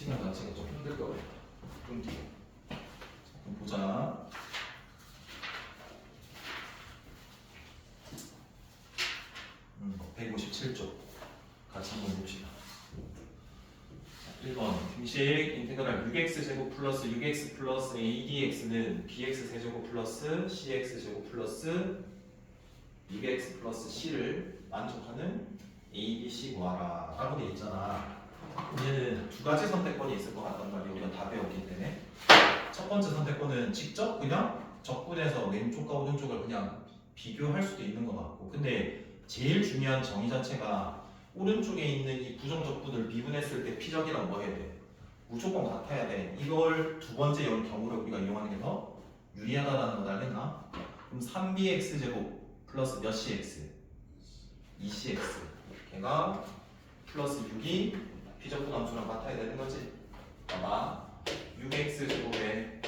시간 자체가 좀 힘들 거예요. 끊기고. 그럼 보자. 뭐 157쪽 같이 한번 봅시다. 1번 등식 인테그랄 6x 제곱 플러스 6x 플러스 adx는 bx 세제곱 플러스 cx 제곱 플러스 6x 플러스 c를 만족하는 a, b, c 구하라 라고 돼 있잖아. 얘는 두 가지 선택권이 있을 것 같단 말이야. 우리가 다 배웠기 때문에. 첫 번째 선택권은 직접 그냥 적분해서 왼쪽과 오른쪽을 그냥 비교할 수도 있는 것 같고, 근데 제일 중요한 정의 자체가 오른쪽에 있는 이 부정적분을 미분했을 때 피적이랑 뭐 해야 돼? 무조건 같아야 돼. 이걸 두 번째 경우를 우리가 이용하는 게 더 유리하다라는 걸 알겠나? 그럼 3bx 제곱 플러스 몇 cx? 2cx 걔가 플러스 6이 비적분 함수랑 같아야 되는 거지. 봐봐. 6x 제곱에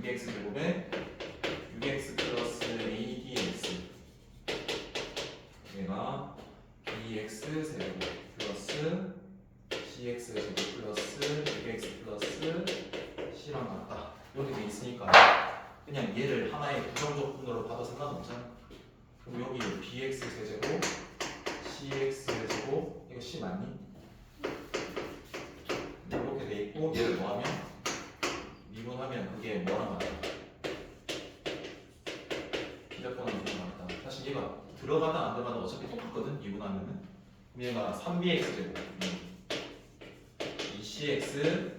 6x 제곱에 6x 플러스 adx 얘가 bx 제곱 플러스 cx 제곱 플러스 6x 플러스 c랑 같다. 이렇게 돼 있으니까 그냥 얘를 하나의 부정적분으로 봐도 상관없잖아. 그럼 여기 bx 세제곱 cx 세제곱 이거 c 맞니? 이렇게 돼 있고 얘를 뭐하면 미분하면 그게 뭐랑 같다? 비적분하면 같다. 사실 얘가 들어가다 안 들어가다 어차피 똑같거든. 미분하면은 그럼 얘가 3bx 제곱 2cx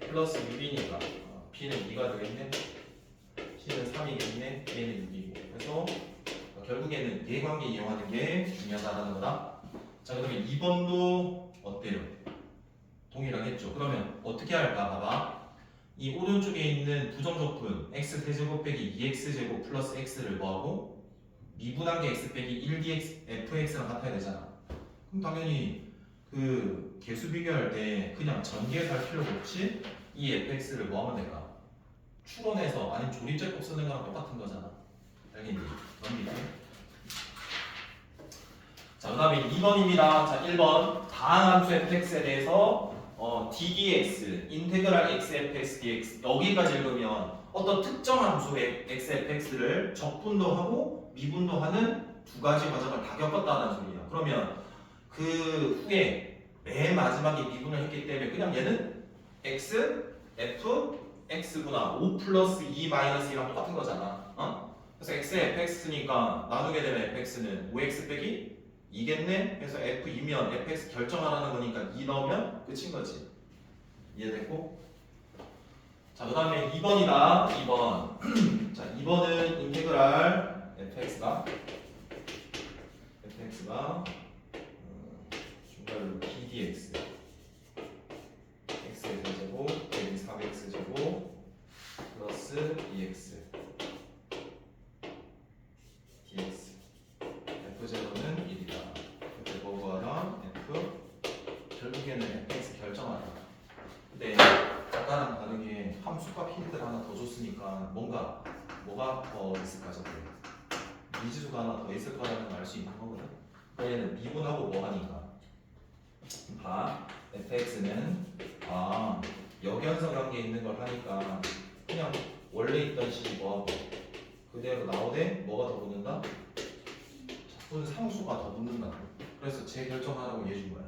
플러스 6이니까 b는 2가 되겠네, c는 3이겠네, a는 6이고. 그래서 결국에는 얘 관계 이용하는 게 중요하다는 거다. 자, 그러면 2번도 어때요? 동일하겠죠. 그러면 어떻게 할까? 봐봐. 이 오른쪽에 있는 부정적분 x 세제곱 빼기 2x제곱 플러스 x를 뭐하고? 미분한 게 x 빼기 1dx fx랑 같아야 되잖아. 그럼 당연히 그 개수 비교할 때 그냥 전개해서 할 필요가 없이 이 fx를 뭐 하면 될까? 추론해서 아니면 조립제법 쓰는 거랑 똑같은 거잖아. 알겠니? 넘기고. 자, 그 다음에 2번입니다. 자, 1번 다항함수 fx에 대해서 ddx, 인테그랄 x fx dx 여기까지 읽으면 어떤 특정 함수의 x fx를 적분도 하고 미분도 하는 두 가지 과정을 다 겪었다는 소리야. 그러면 그 후에 맨 마지막에 미분을 했기 때문에 그냥 얘는 x, f, x구나. 5 플러스 2 마이너스 2랑 똑같은 거잖아. 그래서 x fx니까 나누게 되면 fx는 5x 빼기 2겠네? 그래서 f2면 fx 결정하라는 거니까 2 넣으면 끝인 거지. 이해됐고? 자, 그 다음에 2번이다. 2번. 자, 2번은 인테그랄 fx가 중괄호 ddx x의 세제곱 빼기 4x 제곱 플러스 2x dx f제로는 1이다. 그때 뭐 구하라? f 결국에는 fx 결정하라. 근데 아까랑 다르게 함수값 힌트를 하나 더 줬으니까 뭐가 더 있을까? 저게 미지수가 하나 더 있을 거라는 걸 알 수 있는 거거든. 얘는 미분하고 뭐 하니까 봐. fx는 역연성 관계에 있는 걸 하니까 그냥 원래 있던 식이 뭐하고 그대로 나오되 뭐가 더 붙는다? 작분 상수가 더 붙는다. 그래서 재결정하라고 얘기해 준 거야.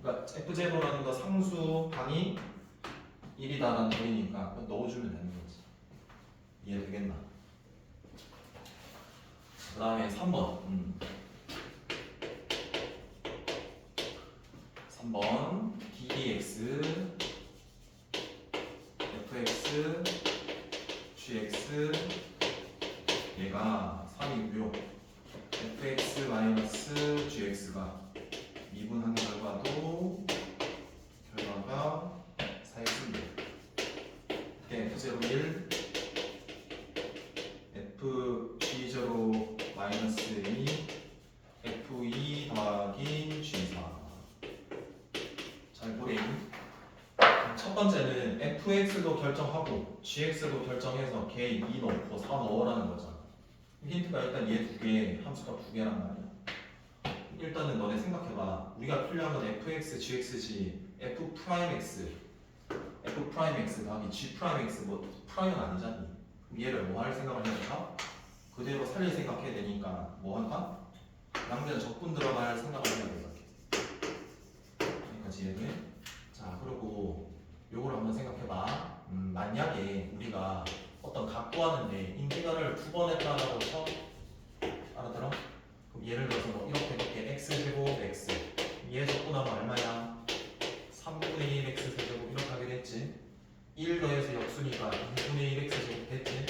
그러니까 f제로라는 거 상수 방이 1이다라는 소리니까 넣어주면 되는 거지. 이해되겠나? 그 다음에 3번. 3번 ddx fx gx 얘가 3이고요. fx 마이너스 gx가 미분한 결과가 4x입니다. f0 1 fg0 마이너스 2 f2 더하기 g4. 잘 보래요. 첫 번째는 fx도 결정하고 gx도 결정해서 걔 2 넣고 4 넣으라는 거잖아. 힌트가 일단 얘 두 개, 함수값 두 개란 말이야. 일단은 너네 생각해봐. 우리가 필요한 건 fx, gx지 f'x f 프라임 x 더하기 g 프라임 x 뭐 프라임은 아니잖니. 그럼 얘를 뭐 할 생각을 해야 될까? 그대로 살릴 생각해야 되니까 뭐 할까? 양변 적분 들어갈 생각을 해야 돼. 여기까지 얘기. 자, 그리고 요걸 한번 생각해봐. 만약에 우리가 어떤 각 구하는데 인테그랄을 두 번 했다라고 쳐. 알아들어? 그럼 예를 들어서 뭐 이렇게 x제곱 x 얘 적분하면 얼마야? 3분의 1 x 세제곱 이렇게 하게 됐지. 1 더해서 역수니까 2분의 1 x 제곱 됐지.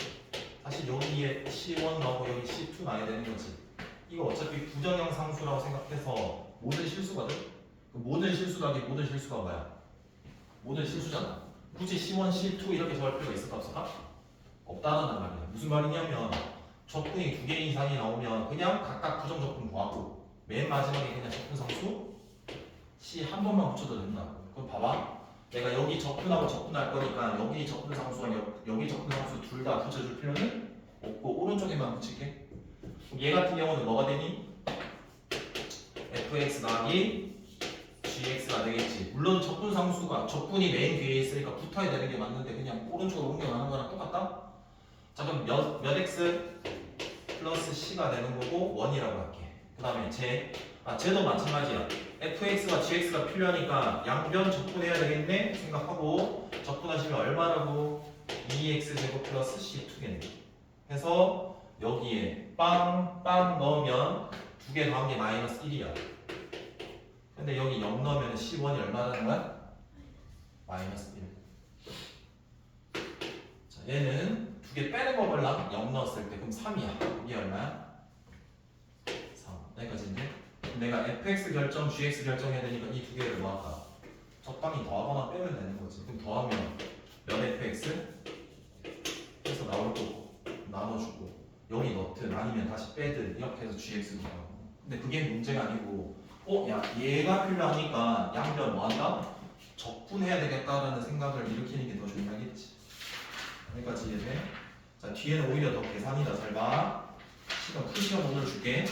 사실 여기에 C1 나오고 여기 C2 나야 되는 거지. 이거 어차피 부정형 상수라고 생각해서 모든 실수거든. 그 모든 실수 더하기 모든 실수가 뭐야? 모든 실수잖아. 굳이 C1, C2 이렇게 적을 필요가 있을까 없을까? 없다는 말이야. 무슨 말이냐면 적분이 2개 이상이 나오면 그냥 각각 부정 적분 구하고 맨 마지막에 그냥 적분 상수 C 한 번만 붙여도 된다고. 그럼 봐봐. 내가 여기 적분하고 적분할 거니까 여기 적분 상수와 여기 적분 상수 둘 다 붙여줄 필요는 없고 오른쪽에만 붙일게. 그럼 얘 같은 경우는 뭐가 되니? fx 더하기 gx가 되겠지. 물론 적분 상수가 적분이 맨 뒤에 있으니까 붙어야 되는 게 맞는데 그냥 오른쪽으로 옮겨가는 거랑 똑같다? 자, 그럼 몇 x 플러스 c가 되는 거고 1이라고 할게. 그 다음에 쟤도 마찬가지야. fx와 gx가 필요하니까 양변 적분해야 되겠네 생각하고 적분하시면 얼마라고? 2x제곱 플러스 c2겠네. 해서 여기에 빵 넣으면 두 개 더한 게 마이너스 1이야. 근데 여기 0 넣으면 C1이 얼마라는 거야? 마이너스 1. 자, 얘는 두 개 빼는 거 몰라? 0 넣었을 때 그럼 3이야. 이게 얼마야? 3. 여기까지인데 내가 fx 결정, gx 결정해야 되니까 이 두 개를 뭐 할까? 적당히 더하거나 빼면 되는 거지. 그럼 더하면 몇 fx? 해서 나올 거고 나눠주고 여기 넣든 아니면 다시 빼든 이렇게 해서 gx로 나오고. 근데 그게 문제가 아니고 야 얘가 필요하니까 양변 뭐 한다? 적분해야 되겠다라는 생각을 일으키는 게 더 중요하겠지. 여기까지 이해돼? 자, 뒤에는 오히려 더 계산이다. 잘 봐. 시간 풀시간 오늘 줄게.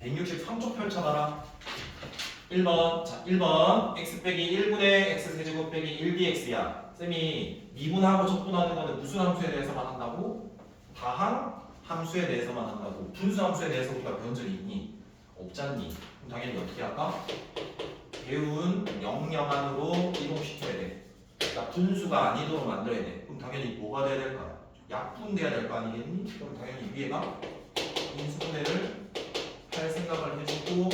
163쪽 펼쳐봐라. 1번. 자, 1번. x 빼기 1분의 x 세제곱 빼기 1dx야. 쌤이 미분하고 적분하는 거는 무슨 함수에 대해서만 한다고? 다항 함수에 대해서만 한다고. 분수 함수에 대해서 우리가 배운 적이 있니? 없잖니. 그럼 당연히 어떻게 할까? 배운 영영 안으로 이동시켜야 돼. 그러니까 분수가 아니도록 만들어야 돼. 그럼 당연히 뭐가 돼야 될까? 약분돼야 될 거 아니겠니? 그럼 당연히 위에가 인수분해를 할 생각을 해주고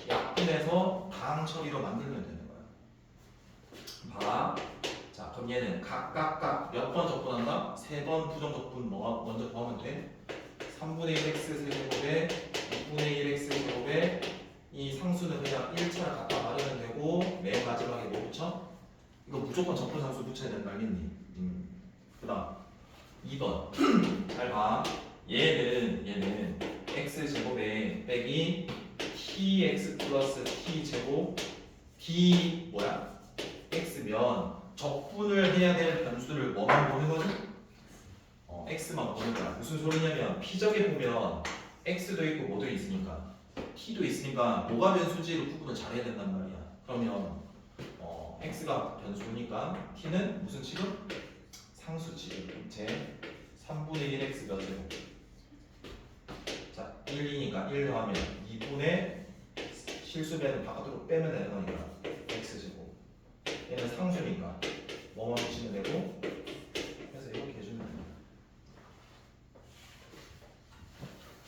약분해서 다항 처리로 만들면 되는 거야. 봐. 자, 그럼 얘는 각각 몇 번 적분한다? 3번 부정 적분 뭐 먼저 구하면 돼? 3분의 1x 세제곱에 2분의 1x 제곱에 이 상수는 그냥 1차를 갖다 바르면 되고 맨 마지막에 뭐 붙여? 이거 무조건 적분 상수 붙여야 된다 알겠니? 그 다음 2번 잘 봐. 얘는 x제곱에 빼기 tx 플러스 t제곱 d 뭐야? x면 적분을 해야 될 변수를 뭐만 보는 거지? x만 보는 거야. 무슨 소리냐면 피적에 보면 x도 있고 뭐도 있으니까 t도 있으니까 뭐가 변수지를 구분을 잘해야 된단 말이야. 그러면 x가 변수니까 t는 무슨 취급? 상수 취급. 제 3분의 1x 몇 제곱? 자, 1이니까 1 더하면 2분의 실수배는 바깥으로 빼면 되는 거니까 x 제곱. 얘는 상수니까 뭐만 붙이면 되고 그래서 이렇게 해주면 됩니다.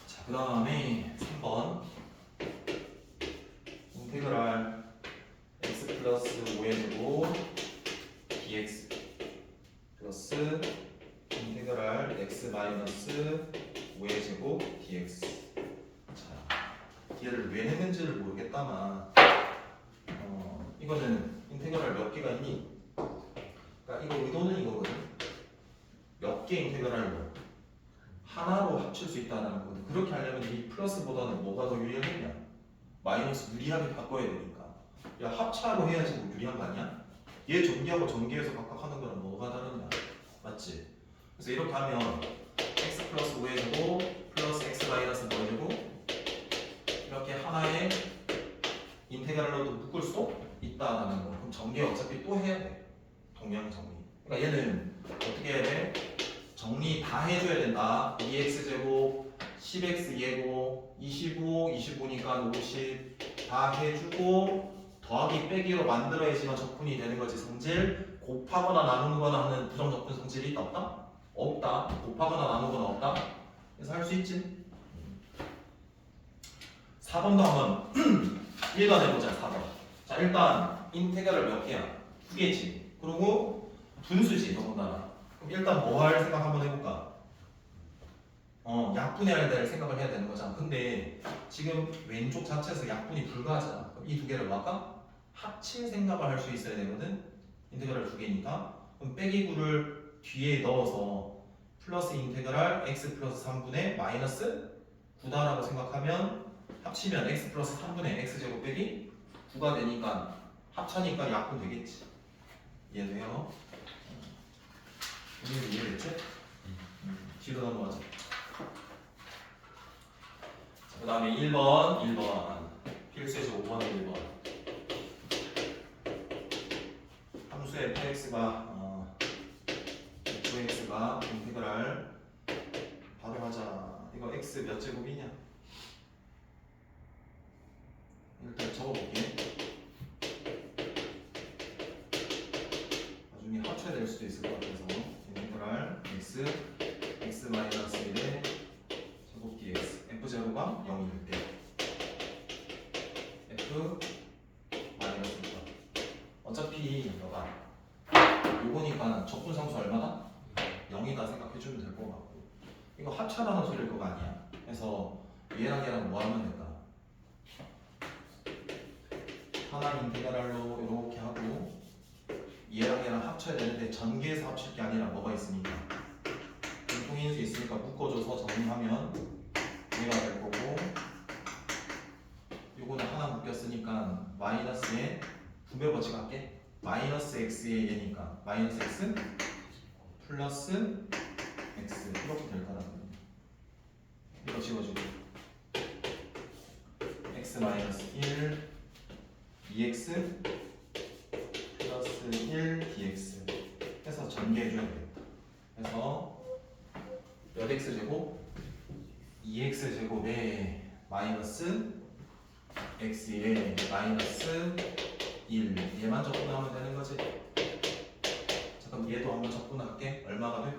자, 그 다음에 3번 인테그랄 x 플러스 5의 제곱 dx 플러스 인테그랄 x 마이너스 5의 제곱 dx. 자, 얘를 왜 했는지를 모르겠다만 이거는 인테그랄 몇 개가 있니? 그러니까 이거 의도는 이거거든. 몇 개 인테그랄로 하나로 합칠 수 있다는 거거든. 그렇게 하려면 이 플러스보다는 뭐가 더 유리하겠냐? 마이너스 유리하게 바꿔야 되니까. 야, 합차로 해야지 뭐 유리한 거 아니야? 얘 전개하고 전개해서 각각 하는 거랑 뭐가 다르냐? 맞지? 그래서 이렇게 하면 x 플러스 5의 제곱 플러스 x 마이너스 뭐의 제곱 이렇게 하나의 인테그랄로도 묶을 수도 있다라는 거. 그럼 전개 어차피 또 해야 돼. 동양 정리. 그러니까 얘는 어떻게 해야 돼? 정리 다 해줘야 된다. 2x제곱 10x 예고 25, 25니까 50 다 해주고 더하기 빼기로 만들어야지만 적분이 되는 거지. 성질 곱하거나 나누거나 하는 부정적분 성질이 있다 없다? 없다. 곱하거나 나누거나 없다. 그래서 할 수 있지. 4번도 한번 1번 해보자. 4번. 자 일단 인테그랄 몇 개야? 2개지. 그리고 분수지 더군다나. 그럼 일단 뭐 할 생각 한번 해볼까? 약분해야 될 생각을 해야 되는 거잖아. 근데 지금 왼쪽 자체에서 약분이 불가하잖아. 그럼 이 두 개를 뭐 할까? 합칠 생각을 할 수 있어야 되거든. 인테그랄 2개니까. 그럼 빼기 9를 뒤에 넣어서 플러스 인테그랄 x 플러스 3분의 마이너스 9다라고 생각하면 합치면 x 플러스 3분의 x제곱 빼기 9가 되니까 합차니까 약분 되겠지. 이해돼요? 우리 이해됐지? 뒤로 넘어가자. 그 다음에 1번 필수에서 5번에 1번 함수의 fx가 fx가 인테그랄 바로 하자. 이거 x 몇 제곱이냐? 일단 적어볼게. 나중에 합쳐야 될 수도 있을 것 같아서 인테그랄 x 마이너스 1의 제곱 dx f0가 0일 때 f 마이너스 1. 어차피 너가 요거니까 적분상수 얼마다? 0이다 생각해주면 될 것 같고 이거 합차라는 소리일 거가 아니야. 그래서 얘랑 얘랑 뭐 하면 될까? 하나 인테그랄로 이렇게 하고 얘랑 얘랑 합쳐야 되는데 전개해서 합칠 게 아니라 뭐가 있으니까 공통인수 있으니까 묶어줘서 정리하면 얘가 될 거고 요거는 하나 묶였으니까 마이너스에 분배 법칙 할게. 마이너스 x의 얘니까 마이너스 x 플러스 x 이렇게 될 거라고. 이거 지워주고 x 마이너스 1 2x 플러스 1 dx 해서 전개해줘야 되겠다. 그래서 몇 x 제곱? 2x 제곱에 마이너스 x에 마이너스 1 얘만 적분하면 되는 거지. 자 그럼 얘도 한번 적분할게. 얼마가 돼?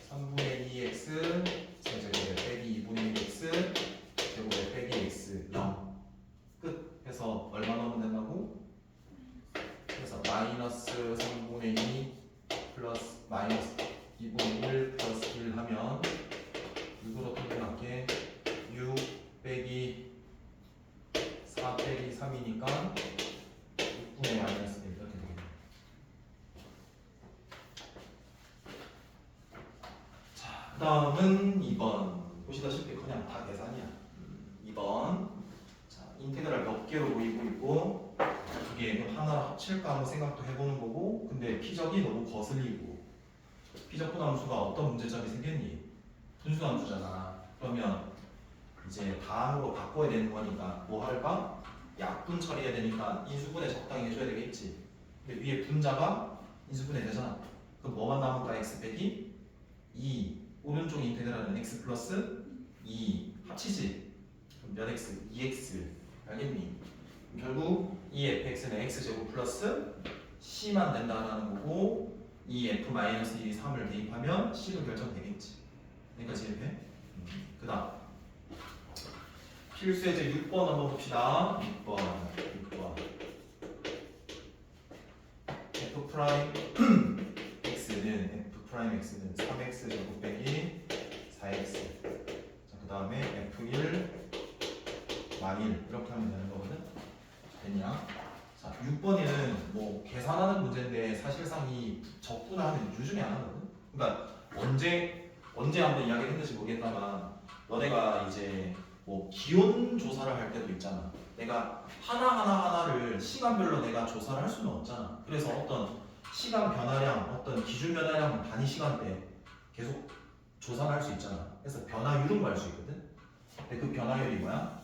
3분의 2x 세제곱에 빼기 2분의 1x 제곱에 빼기 x 0 끝. 해서 얼마 넣으면 된다고? 그래서 마이너스 3분의 2 플러스 마이너스 2분의 1 플러스 1 하면 6으로 통일할게. 6 빼기 4 빼기 3이니까 6분의 마이너스 1 이렇게 되겠네. 자, 그 다음은 2번. 보시다시피 그냥 다 계산이야. 2번. 자, 인테그랄 몇 개로 보이고 있고 두 개 하나로 합칠까 하는 생각도 해보는 거고 근데 피적이 너무 거슬리고 피적 분함수가 어떤 문제점이 생겼니? 분수함수잖아. 그러면 이제 다음으로 바꿔야 되는 거니까 뭐 할까? 약분 처리해야 되니까 인수분해 적당히 해줘야 되겠지. 근데 위에 분자가 인수분해 되잖아. 그럼 뭐만 남을까? x 빼기 2 오른쪽 인테그랄은 x 플러스 2 합치지? 그럼 몇 x? 2x 알겠니? 결국 이 fx는 x제곱 플러스 c만 된다라는 거고 이 f 마이너스 2 3을 대입하면 c로 결정되겠지. 여기까지 이해돼? 그 다음 필수예제 6번 한번 봅시다. 6번 f 프라임 x는 f 프라임 x는 3x 제곱 빼기 4x. 자, 그 다음에 f1 만일 이렇게 하면 되는 거거든. 됐냐? 자, 6번에는 뭐 계산하는 문제인데 사실상 이 적분하는 유중에 안 하거든. 그러니까 언제 한번 이야기를 했는지 모르겠다만 너네가 이제 뭐 기온 조사를 할 때도 있잖아. 내가 하나를 시간별로 내가 조사를 할 수는 없잖아. 그래서 어떤 시간 변화량, 어떤 기준 변화량 단위 시간대 계속 조사를 할 수 있잖아. 그래서 변화율은 구할 수 있거든. 근데 그 변화율이 뭐야?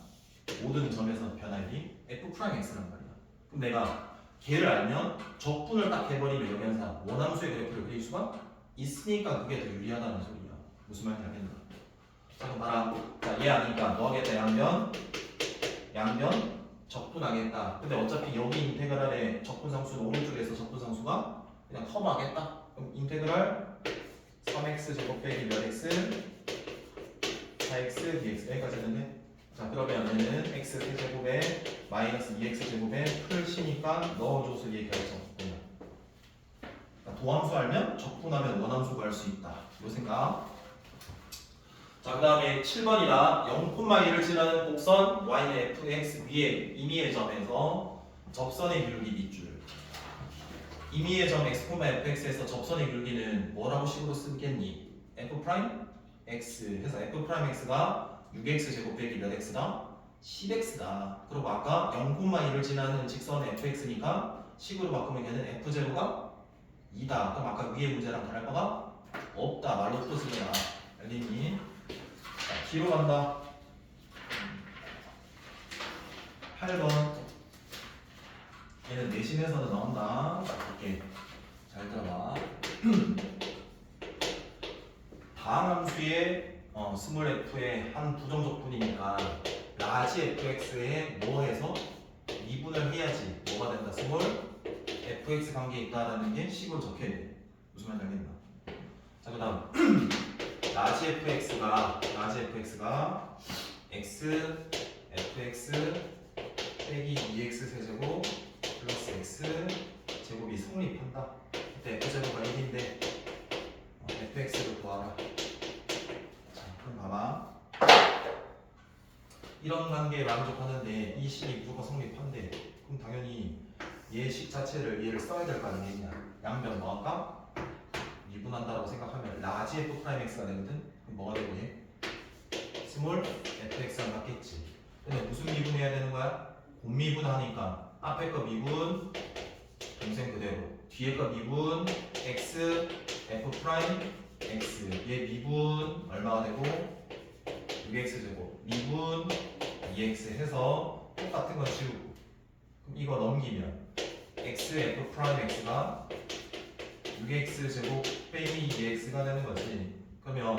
모든 점에서 변화율이 f 프라임 x란 말이야. 그럼 내가 걔를 알면 적분을 딱 해버리면 여기서 원함수의 그래프를 그릴 수가 있으니까 그게 더 유리하다는 소리야. 무슨 말인지 알겠나? 자 그럼 봐라. 자 얘 아니까 너 하겠다. 양변 적분하겠다. 근데 어차피 여기 인테그랄의 적분상수는 오른쪽에서 적분상수가 그냥 커버하겠다. 그럼 인테그랄 3x 제곱 빼기 몇 x 4x dx 여기까지 했는데 자 그러면 얘는 x 세제곱에 마이너스 2x 제곱에 풀 C니까 넣어줘서 얘 결정. 그러니까 도함수 알면 적분하면 원함수 구할 수 있다. 요 생각. 자, 그 다음에 7번이다. 0,1을 지나는 곡선 y는 fx 위에 임의의 점에서 접선의 길기 밑줄. 임의의 점 x, fx에서 접선의 길기는 뭐라고 식으로 쓰겠니? f 프라임 x 해서 f 프라임 x가 6x 제곱 빼기 몇 x다? 10x다. 그리고 아까 0,1을 지나는 직선의 fx니까 식으로 바꾸면 걔는 f0가 2다. 그럼 아까 위에 문제랑 다를 바가 없다. 말로 풀어쓰기라. 알겠니? 자, 뒤로 간다. 8번. 얘는 내신에서도 나온다. 이렇게 잘 들어봐. 다함수의 스몰 f의 한 부정적분이니까 라지 fx에 뭐 해서 미분을 해야지 뭐가 된다. 스몰 fx 관계에 있다라는 게 식으로 적혀야 돼. 무슨 말인지 알겠나? 자, 그 다음 라지 fx가 x fx 빼기 2x 세제곱 플러스 x 제곱이 성립한다. 그때 f제곱가 1인데 fx를 구하라. 자, 그럼 봐봐. 이런 관계에 만족하는데 이 식이 무조건 성립한대. 그럼 당연히 얘 식 자체를 얘를 써야 될 거 아니겠냐. 양변 뭐 할까? 미분한다라고 생각하면 라지 f 프라임 x가 되거든. 그럼 뭐가 되고 얘? 스몰 fx가 맞겠지. 근데 무슨 미분해야 되는 거야? 곱미분하니까 앞에 거 미분 동생 그대로, 뒤에 거 미분 x f 프라임 x 얘 미분 얼마가 되고 6x 제곱 미분 2x 해서 똑같은 거 지우고 그럼 이거 넘기면 x f 프라임 x가 6x 제곱 빼기 2x가 되는 거지. 그러면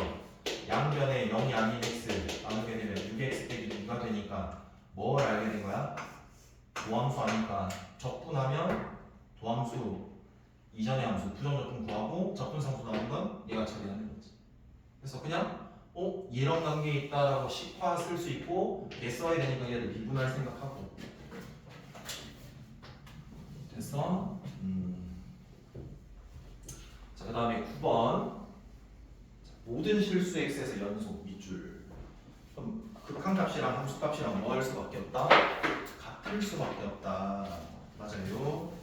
양변에 0이 아닌 x 나누게 되면 6x 빼기 2가 되니까 뭘 알게 된 거야? 도함수 아니까 적분하면 도함수 이전의 함수 부정적분 구하고 적분상수 나오는 건 얘가 처리하는 거지. 그래서 그냥 이런 관계에 있다라고 식화 쓸 수 있고 얘 써야 되니까 얘를 미분할 생각하고 됐어? 자, 그 다음에 9번 모든 실수 x에서 연속 밑줄. 그럼 극한값이랑 함수값이랑 뭐 할 수밖에 없다? 같을 수밖에 없다. 맞아요.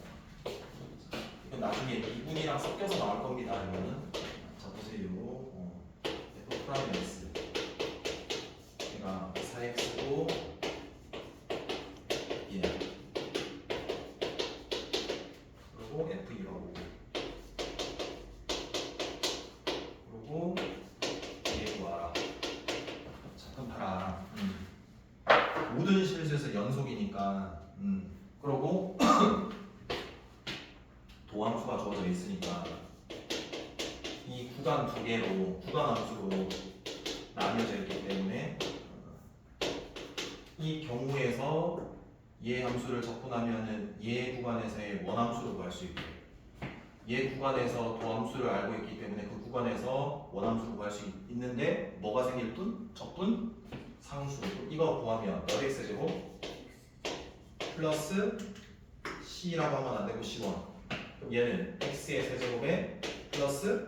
이건 나중에 미분이랑 섞여서 나올 겁니다. 이거는 자 보세요. f 프라임 x 얘가 4x고 예 그리고 f2라고 그리고 얘 구하라. 잠깐 봐라. 모든 실수에서 연속이니까 그리고 도함수가 주어져 있으니까 이 구간 두 개로 구간 함수로 나뉘어져 있기 때문에 이 경우에서 얘 함수를 적분하면은 얘 구간에서의 원함수를 구할 수 있고 얘 구간에서 도함수를 알고 있기 때문에 그 구간에서 원함수를 구할 수 있는데 뭐가 생길 뿐? 적분 상수. 이거 구하면 몇 x 제곱 플러스 c라고 하면 안 되고 c1. 그럼 얘는 x의 세제곱에 플러스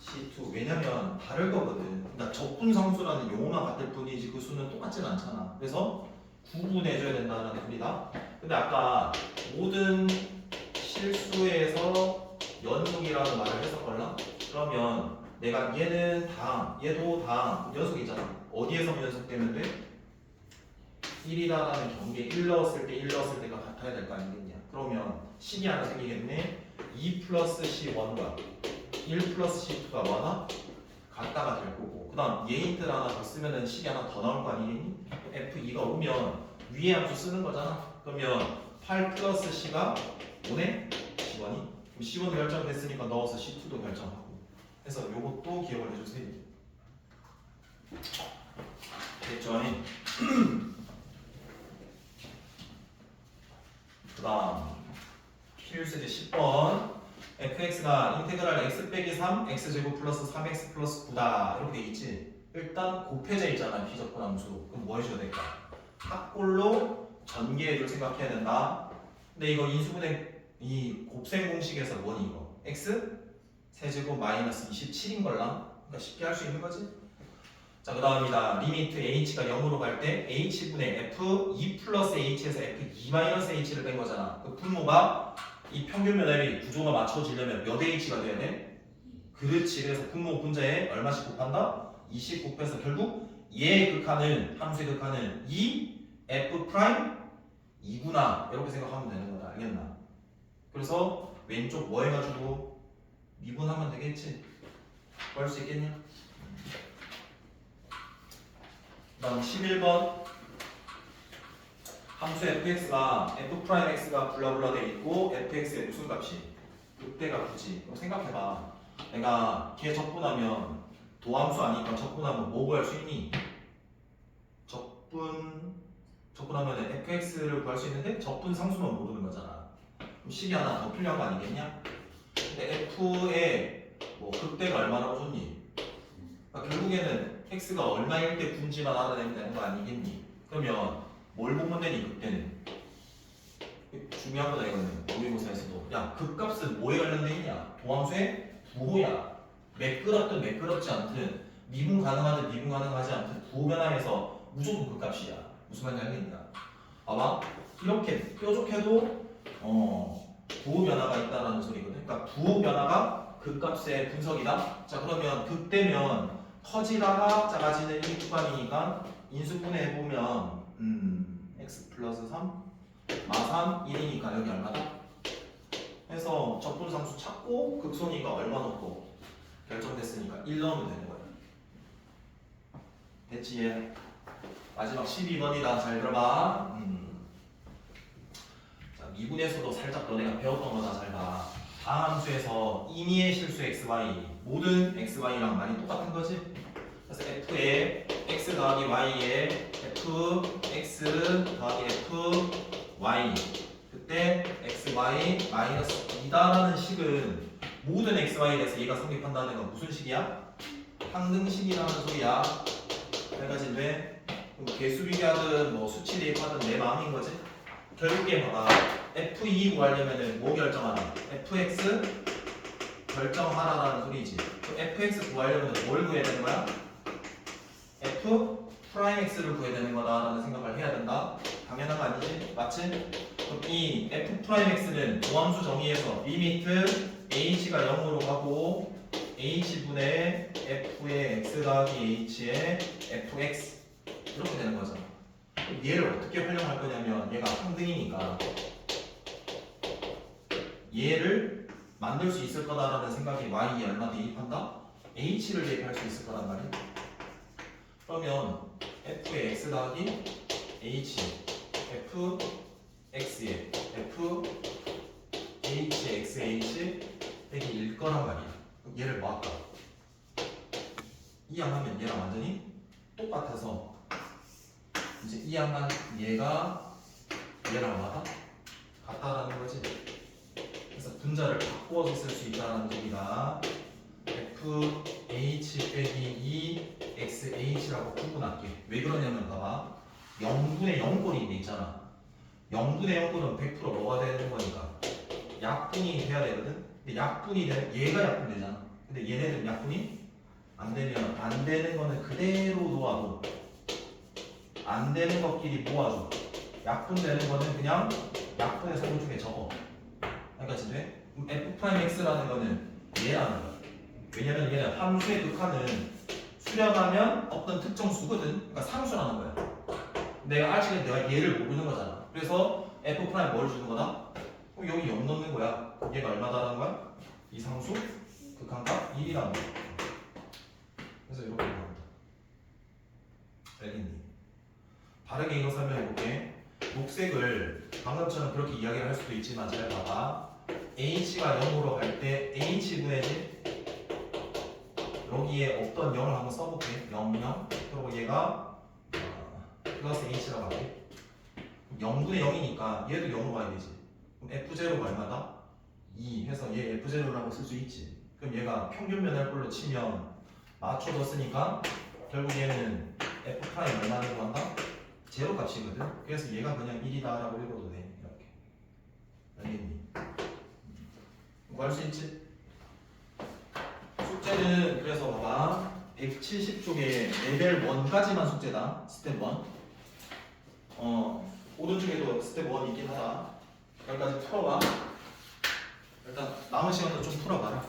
c2. 왜냐면 다를 거거든. 그러니까 적분상수라는 용어만 같을 뿐이지 그 수는 똑같지는 않잖아. 그래서 구분해줘야 된다는 소리다. 근데 아까 모든 실수에서 연속이라는 말을 했었걸라? 그러면 내가 얘는 당, 얘도 당 연속이잖아. 어디에서 연속되면 돼? 1이라는 경계에 1 넣었을 때 1 넣었을 때가 같아야 될 거 아니겠냐. 그러면 식이 하나 생기겠네. 2 플러스 C1과 1 플러스 C2가 뭐하나? 같다가 될 거고 그 다음 얘 힌트를 하나 더 쓰면은 식이 하나 더 나올 거 아니겠니? F2가 오면 위에 함수 쓰는 거잖아. 그러면 8 플러스 C가 5네? C1이? 그럼 C1 결정됐으니까 넣어서 C2도 결정하고 해서 요것도 기억을 해주세요. 됐죠? 그 다음 필수제 10번 fx가 인테그랄 x 빼기 3 x제곱 플러스 3x 플러스 9다 이렇게 돼 있지. 일단 곱해져 있잖아 비적분 함수. 그럼 뭐 해줘야 될까? 합골로 전개해줄 생각해야 된다. 근데 이거 인수분해 이 곱셈 공식에서 뭐니 이거? x 세제곱 마이너스 27인 걸랑? 그러니까 쉽게 할 수 있는 거지. 자, 그 다음이다. 리미트 h가 0으로 갈 때 h분의 f2 플러스 h에서 f2 마이너스 h를 뺀 거잖아. 그 분모가 이 평균 면합이 구조가 맞춰지려면 몇 h가 돼야 돼? 그렇지. 그래서 분모 분자에 얼마씩 곱한다? 20 곱해서 결국 얘의 극한은 함수의 극한은 2 f 프라임 2구나 이렇게 생각하면 되는 거다. 알겠나? 그래서 왼쪽 뭐 해가지고 미분하면 되겠지. 구할 수 있겠냐? 다음 11번 함수 fx가 f'x가 블라블라 돼 있고 fx의 무슨 값이? 그때가 굳이 그럼 생각해봐. 내가 걔 적분하면 도함수 아니까 적분하면 뭐 구할 수 있니? 적분하면 fx를 구할 수 있는데 적분 상수만 모르는 거잖아. 그럼 식이 하나 더 필요한 거 아니겠냐? 근데 f의 뭐 극대가 얼마라고 줬니? 그러니까 결국에는 x가 얼마일 때 분지만 알아내면 되는 거 아니겠니? 그러면 뭘 보면 되니 그때는? 중요한 거다 이거는. 모의고사에서도 야 극값은 뭐에 관련돼 있냐? 도함수의 부호야. 매끄럽든 매끄럽지 않든 미분 가능하든 미분 가능하지 않든 부호 변화에서 무조건 극값이야. 무슨 말인지 알겠냐? 봐봐 이렇게 뾰족해도 부호 변화가 있다라는 소리거든. 그러니까 부호 변화가 극값의 분석이다. 자 그러면 극대면 커지다가 작아지는 이 구간이니까 인수분해 해보면 x 플러스 3 마3 1이니까 여기 얼마다? 해서 적분상수 찾고 극소니가 얼마 넣고 결정됐으니까 1 넣으면 되는 거야. 됐지 얘? 마지막 12번이다. 잘 들어봐. 자 미분에서도 살짝 너네가 배웠던 거다. 잘 봐. 다음 함수에서 임의의 실수 xy 모든 xy랑 많이 똑같은 거지? 그래서 f의 x 더하기 y에 fx 더하기 fy 그때 xy 마이너스 2다라는 식은 모든 xy에 대해서 얘가 성립한다는 건 무슨 식이야? 항등식이라는 소리야. 여기까지 왜? 개수 비교하든 뭐 수치 대입하든 내 마음인 거지? 결국에 봐봐 f2 구하려면은 뭐 결정하나? fx 결정하라라는 소리지. fx 구하려면 뭘 구해야 되는 거야? f 프라임 x를 구해야 되는 거다라는 생각을 해야 된다. 당연한 거 아니지? 맞지? 그럼 이 f 프라임 x는 도함수 정의에서 리미트 h가 0으로 가고 h분의 f의 x 더하기 h의 fx 이렇게 되는 거잖아. 얘를 어떻게 활용할 거냐면 얘가 항등이니까 얘를 만들 수 있을 거다라는 생각이 y에 얼마 대입한다? h를 대입할 수 있을 거란 말이야. 그러면 f의 x 더하기 h f x의 f h x h 빼기 1 거란 말이야. 그럼 얘를 뭐 할까? 이항하면 얘랑 완전히 똑같아서 이제 이항한 얘가 얘랑 맞아? 같다라는 거지. 그래서 분자를 바꾸어서 쓸 수 있다는 얘기가 f h 빼기 2 x h라고 구분할게. 왜 그러냐면 봐봐 0분의 0꼴이 있잖아. 0분의 0꼴은 100% 뭐가 되는 거니까 약분이 돼야 되거든. 근데 약분이 되는 얘가 약분되잖아. 근데 얘네들은 약분이 안 되면 안 되는 거는 그대로 놓아도 안 되는 것끼리 모아줘. 약분되는 거는 그냥 약분의 성분 중에 적어. 그러니까 이제 f'x라는 거는 얘라는 거야. 왜냐면 얘는 함수의 극한은 수렴하면 어떤 특정 수거든. 그러니까 상수라는 거야. 내가 아직은 내가 얘를 모르는 거잖아. 그래서 f' 뭘 주는 거다? 그럼 여기 0 넣는 거야. 얘가 얼마다라는 거야? 이 상수 극한값 1이라는 거야. 그래서 이렇게 나옵니다. 알겠니? 다르게 이거 설명해 볼게. 녹색을 방금처럼 그렇게 이야기를 할 수도 있지만 잘 봐봐. h가 0으로 할 때 h분의 집 여기에 없던 0을 한번 써볼게. 0, 0. 그리고 얘가 플러스 h라고 할게. 0분의 0이니까 얘도 0으로 가야 되지. 그럼 f0가 얼마다? 2 해서 얘 f0라고 쓸 수 있지. 그럼 얘가 평균 면할꼴로 치면 맞춰졌으니까 결국 얘는 f' 얼마를 구한다? 제로 값이거든. 그래서 얘가 그냥 1이다라고 읽어도 돼. 이렇게. 알겠니? 뭐 할 수 있지? 숙제는 그래서 봐봐. 170쪽에 레벨 1까지만 숙제다. 스텝 1. 오른쪽에도 스텝 1 있긴 하다. 여기까지 풀어봐. 일단 남은 시간도 좀 풀어봐라.